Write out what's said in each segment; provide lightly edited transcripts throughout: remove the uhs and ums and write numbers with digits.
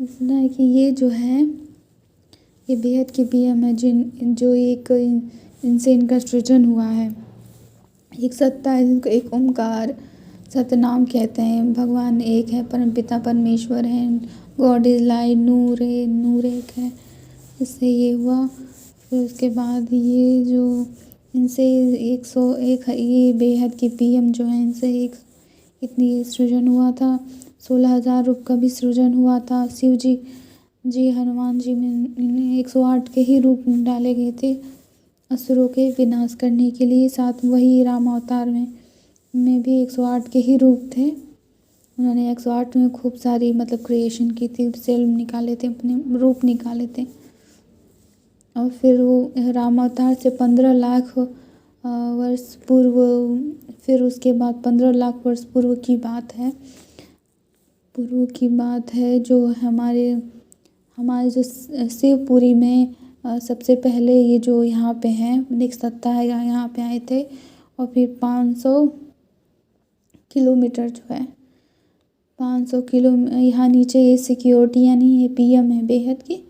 सुना है कि ये जो है ये बेहद के पीएम है जो एक इनसे इनका सृजन हुआ है। एक सत्ता है जिनको एक ओमकार सतनाम कहते हैं। भगवान एक है, परमपिता परमेश्वर है। गॉड इज लाइट, नूर एक है। इससे ये हुआ। फिर उसके बाद ये जो इनसे 101 ये बेहद के पीएम जो है इनसे एक इतनी सृजन हुआ था। 16,000 रूप का भी सृजन हुआ था। शिव जी हनुमान जी में इन्हें 108 के ही रूप डाले गए थे असुरों के विनाश करने के लिए। साथ वही राम अवतार में भी 108 के ही रूप थे। उन्होंने 108 में खूब सारी मतलब क्रिएशन की थी, सेल निकाले थे, अपने रूप निकाले थे। और फिर वो राम अवतार से 15 लाख वर्ष पूर्व, फिर उसके बाद 15 लाख वर्ष पूर्व की बात है जो हमारे जो शिवपुरी में सबसे पहले ये जो यहाँ पे हैं एक सत्ता है यहाँ पे आए थे। और फिर 500 किलोमीटर जो है 500 किलो यहाँ नीचे ये सिक्योरिटी यानी ये पीएम है बेहद की।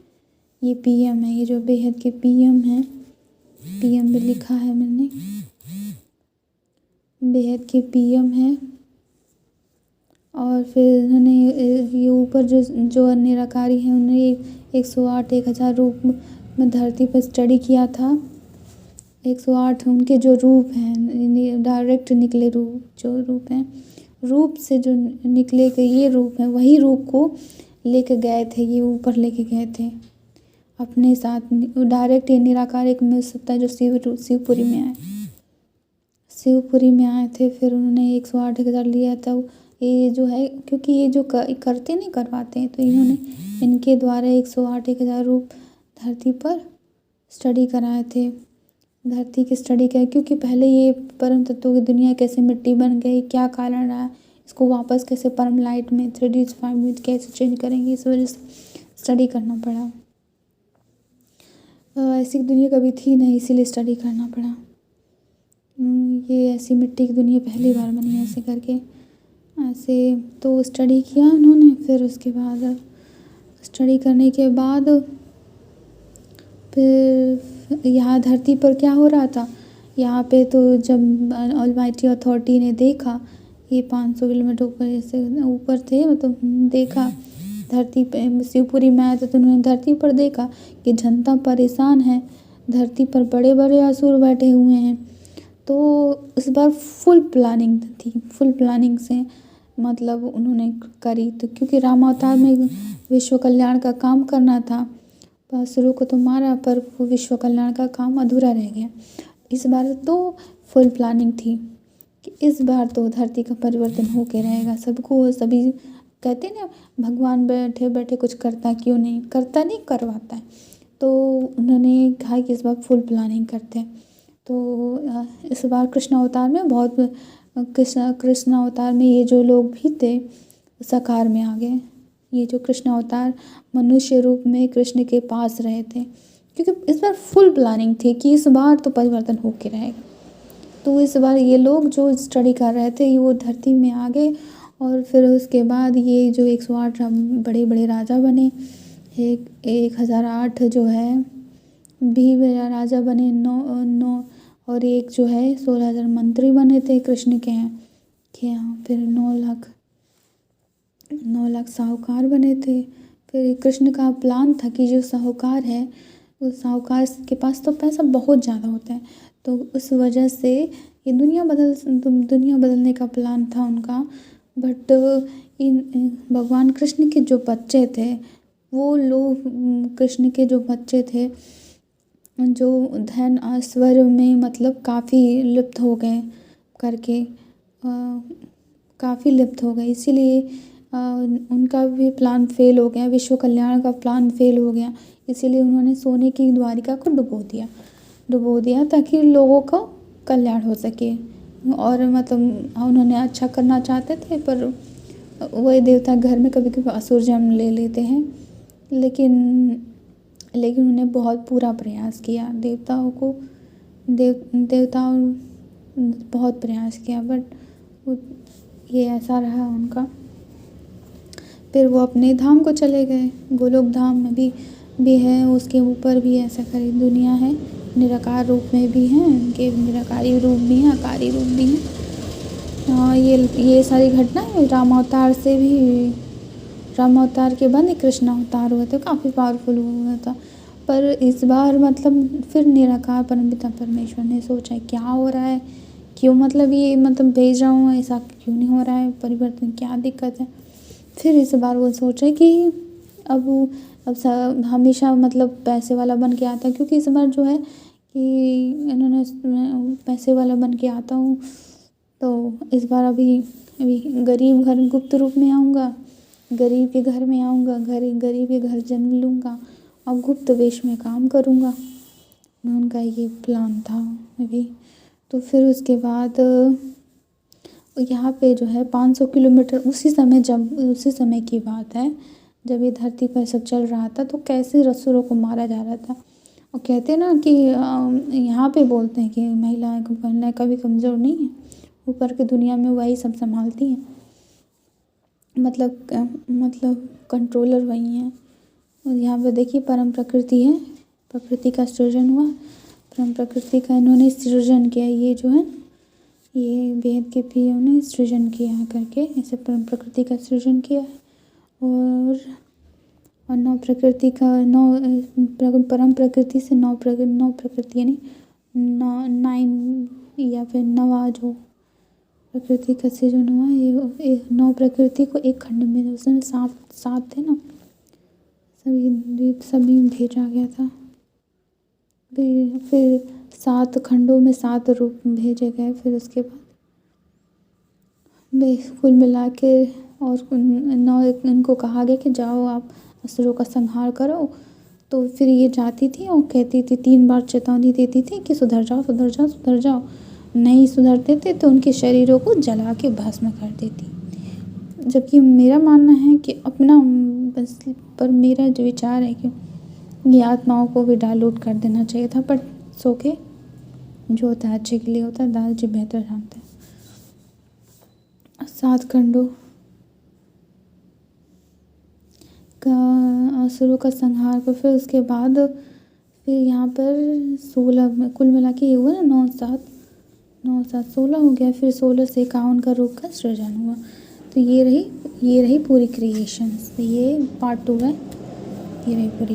ये पीएम है, ये जो बेहद के पीएम है, पीएम भी लिखा है मैंने, बेहद के पीएम है। और फिर उन्होंने ये ऊपर जो निराकारी हैं उन्होंने 108 1000 रूप में धरती पर स्टडी किया था। 108 उनके जो रूप हैं, डायरेक्ट निकले रूप हैं, रूप से जो निकले के ये रूप हैं, वही रूप को लेके गए थे, ये ऊपर लेके गए थे अपने साथ। डायरेक्ट ये निराकार एक मिल सकता है जो शिवपुरी में आए थे। फिर उन्होंने 108 1000 लिया था। ये जो है क्योंकि ये जो करते नहीं करवाते हैं, तो इन्होंने इनके द्वारा 108 1000 रूप धरती पर स्टडी कराए थे। धरती की स्टडी कराई क्योंकि पहले ये परम तत्वों की दुनिया कैसे मिट्टी बन गई, क्या कारण रहा, इसको वापस कैसे परम लाइट में 3D 5 में कैसे चेंज करेंगे, इस वजह से स्टडी करना पड़ा। ऐसी दुनिया कभी थी नहीं, इसीलिए स्टडी करना पड़ा। ये ऐसी मिट्टी की दुनिया पहली बार बनी ऐसे करके, ऐसे तो स्टडी किया उन्होंने। फिर उसके बाद स्टडी करने के बाद फिर यहाँ धरती पर क्या हो रहा था, यहाँ पे तो जब ऑलमाइटी अथॉरिटी ने देखा ये 500 किलोमीटर ऊपर से ऊपर थे, मतलब देखा धरती पे शिवपुरी में आया था, तो उन्होंने धरती पर देखा कि जनता परेशान है, धरती पर बड़े बड़े असुर बैठे हुए हैं। तो इस बार फुल प्लानिंग से मतलब उन्होंने करी। तो क्योंकि राम अवतार में विश्व कल्याण का काम करना था, असुरों को तो मारा पर विश्व कल्याण का काम अधूरा रह गया। इस बार तो फुल प्लानिंग थी कि इस बार तो धरती का परिवर्तन होके रहेगा। सभी कहते हैं ना, भगवान बैठे बैठे कुछ करता क्यों नहीं, करवाता है। तो उन्होंने कहा कि इस बार फुल प्लानिंग करते हैं। तो इस बार कृष्ण अवतार में ये जो लोग भी थे साकार में आ गए। ये जो कृष्ण अवतार मनुष्य रूप में कृष्ण के पास रहे थे, क्योंकि इस बार फुल प्लानिंग थी कि इस बार तो परिवर्तन होके रहेगा। तो इस बार ये लोग जो स्टडी कर रहे थे वो धरती में आ गए। और फिर उसके बाद ये जो 108 बड़े बड़े राजा बने, 1008 जो है भी राजा बने, 9 और एक जो है 16,000 मंत्री बने थे कृष्ण के यहाँ। फिर 9 लाख साहूकार बने थे। फिर कृष्ण का प्लान था कि जो साहूकार है उस साहूकार के पास तो पैसा बहुत ज़्यादा होता है, तो उस वजह से ये दुनिया बदलने का प्लान था उनका। बट इन भगवान कृष्ण के जो बच्चे थे, वो लोग कृष्ण के जो बच्चे थे जो धन ऐश्वर्य में मतलब काफ़ी लिप्त हो गए करके, काफ़ी लिप्त हो गए, इसीलिए उनका भी प्लान फेल हो गया, विश्व कल्याण का प्लान फेल हो गया। इसीलिए उन्होंने सोने की द्वारिका को डुबो दिया ताकि लोगों का कल्याण हो सके। और मतलब उन्होंने अच्छा करना चाहते थे, पर वही देवता घर में कभी कभी असुर जन्म ले लेते हैं। लेकिन उन्होंने बहुत पूरा प्रयास किया, देवताओं बहुत प्रयास किया, बट ये ऐसा रहा उनका। फिर वो अपने धाम को चले गए। गोलोक धाम में भी है, उसके ऊपर भी ऐसा सारी दुनिया है। निराकार रूप में भी हैं, उनके निराकारी रूप भी हैं, आकारी रूप भी हैं। ये सारी घटनाएं राम अवतार से भी हुई। राम अवतार के बाद कृष्ण अवतार हुआ था, काफ़ी पावरफुल हुआ था। पर इस बार मतलब फिर निराकार परमपिता परमेश्वर ने सोचा क्या हो रहा है, क्यों मतलब ये मतलब भेज रहा हूँ, ऐसा क्यों नहीं हो रहा है परिवर्तन, क्या दिक्कत है। फिर इस बार वो सोचे कि अब हमेशा मतलब पैसे वाला बन के आता, क्योंकि इस बार जो है कि इन्होंने पैसे वाला बन के आता हूँ, तो इस बार अभी गरीब घर गुप्त रूप में आऊँगा, गरीब के घर में आऊँगा, गरीब के घर जन्म लूँगा और गुप्त वेश में काम करूँगा। उनका ये प्लान था अभी। तो फिर उसके बाद यहाँ पे जो है 500 किलोमीटर उसी समय की बात है जब ये धरती पर सब चल रहा था, तो कैसे असुरों को मारा जा रहा था। और कहते हैं ना कि यहाँ पे बोलते हैं कि महिलाएं कभी कमज़ोर नहीं है, ऊपर की दुनिया में वही सब संभालती हैं, मतलब कंट्रोलर वही हैं। और यहाँ पे देखिए परम प्रकृति है, प्रकृति का सृजन हुआ, परम प्रकृति का इन्होंने सृजन किया। ये जो है ये वेद के पीओ ने सृजन किया करके ऐसे परम प्रकृति का सृजन किया है। और नौ प्रकृति का परम प्रकृति से नौ प्रकृति यानी 9 या फिर नवा जो प्रकृति का सृजन हुआ, ये 9 प्रकृति को एक खंड में, उसमें 7 थे ना, सभी भेजा गया था। फिर 7 खंडों में 7 रूप भेजे गए। फिर उसके बाद कुल मिला के और 9 इनको कहा गया कि जाओ आप असुरों का संहार करो। तो फिर ये जाती थी और कहती थी, 3 बार चेतावनी देती थी कि सुधर जाओ सुधर जाओ सुधर जाओ। नहीं सुधरते थे तो उनके शरीरों को जला के भस्म कर देती। जबकि मेरा मानना है कि अपना बस, पर मेरा जो विचार है कि ये आत्माओं को भी डाइल्यूट कर देना चाहिए था, पर सो के जो होता है अच्छे के लिए होता है, दादाजी बेहतर जानते हैं। 7 खंडों का असुरों का संहार कर, फिर उसके बाद फिर यहाँ पर 16 कुल मिला के ये हुआ ना, 9 7 16 हो गया। फिर 16 से 51 का रूप का सृजन हुआ। तो ये रही पूरी क्रिएशंस। ये पार्ट 2 है, ये रही पूरी